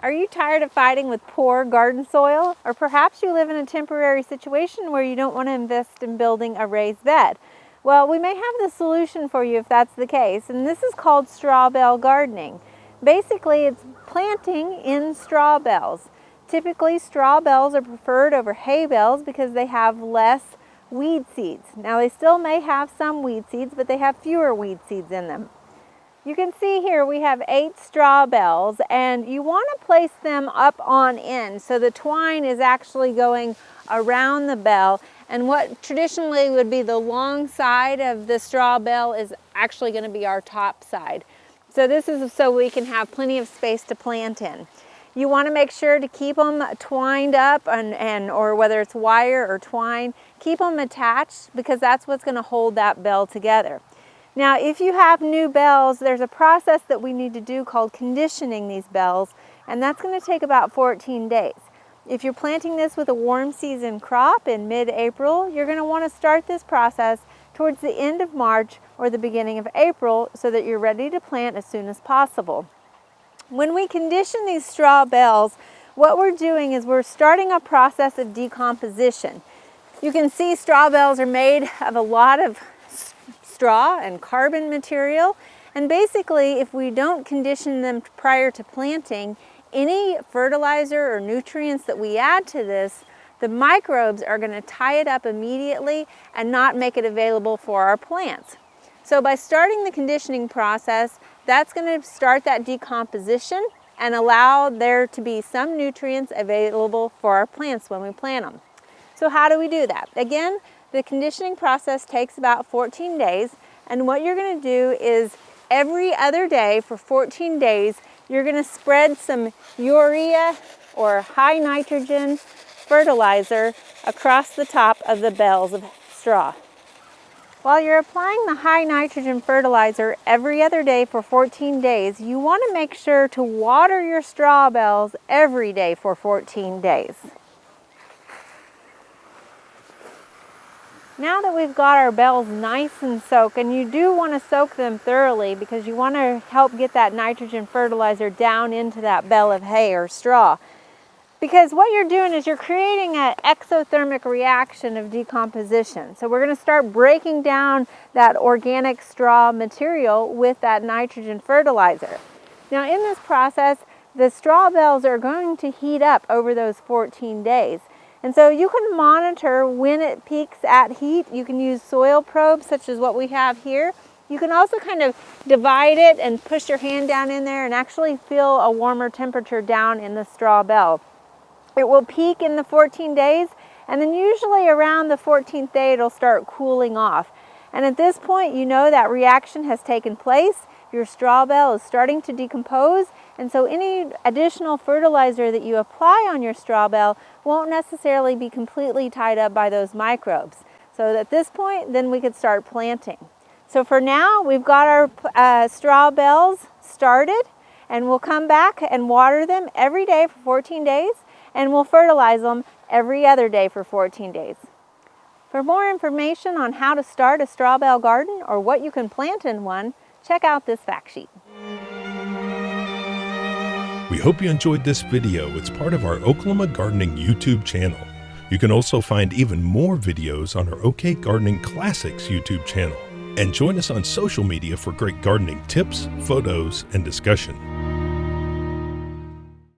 Are you tired of fighting with poor garden soil? Or perhaps you live in a temporary situation where you don't want to invest in building a raised bed. Well, we may have the solution for you if that's the case, and this is called straw bale gardening. Basically, it's planting in straw bales. Typically, straw bales are preferred over hay bales because they have less weed seeds. Now, they still may have some weed seeds, but they have fewer weed seeds in them. You can see here we have 8 straw bales, and you want to place them up on end so the twine is actually going around the bale, and what traditionally would be the long side of the straw bale is actually going to be our top side. So this is so we can have plenty of space to plant in. You want to make sure to keep them twined up or whether it's wire or twine, keep them attached because that's what's going to hold that bale together. Now, if you have new bells, there's a process that we need to do called conditioning these bells, and that's going to take about 14 days. If you're planting this with a warm season crop in mid-April, you're going to want to start this process towards the end of March or the beginning of April so that you're ready to plant as soon as possible. When we condition these straw bales, what we're doing is we're starting a process of decomposition. You can see straw bales are made of a lot of straw and carbon material, and basically if we don't condition them prior to planting, any fertilizer or nutrients that we add to this, the microbes are going to tie it up immediately and not make it available for our plants. So by starting the conditioning process, that's going to start that decomposition and allow there to be some nutrients available for our plants when we plant them. So how do we do that? Again, the conditioning process takes about 14 days, and what you're going to do is every other day for 14 days, you're going to spread some urea or high nitrogen fertilizer across the top of the bales of straw. While you're applying the high nitrogen fertilizer every other day for 14 days, you want to make sure to water your straw bales every day for 14 days. Now that we've got our bales nice and soaked, and you do want to soak them thoroughly because you want to help get that nitrogen fertilizer down into that bale of hay or straw. Because what you're doing is you're creating an exothermic reaction of decomposition. So we're going to start breaking down that organic straw material with that nitrogen fertilizer. Now in this process, the straw bales are going to heat up over those 14 days. And so you can monitor when it peaks at heat. You can use soil probes such as what we have here. You can also kind of divide it and push your hand down in there and actually feel a warmer temperature down in the straw bale. It will peak in the 14 days, and then usually around the 14th day it'll start cooling off. And at this point you know that reaction has taken place. Your straw bale is starting to decompose, and so any additional fertilizer that you apply on your straw bale won't necessarily be completely tied up by those microbes. So at this point, then we could start planting. So for now, we've got our straw bales started, and we'll come back and water them every day for 14 days, and we'll fertilize them every other day for 14 days. For more information on how to start a straw bale garden or what you can plant in one, check out this fact sheet. We hope you enjoyed this video. It's part of our Oklahoma Gardening YouTube channel. You can also find even more videos on our OK Gardening Classics YouTube channel. And join us on social media for great gardening tips, photos, and discussion.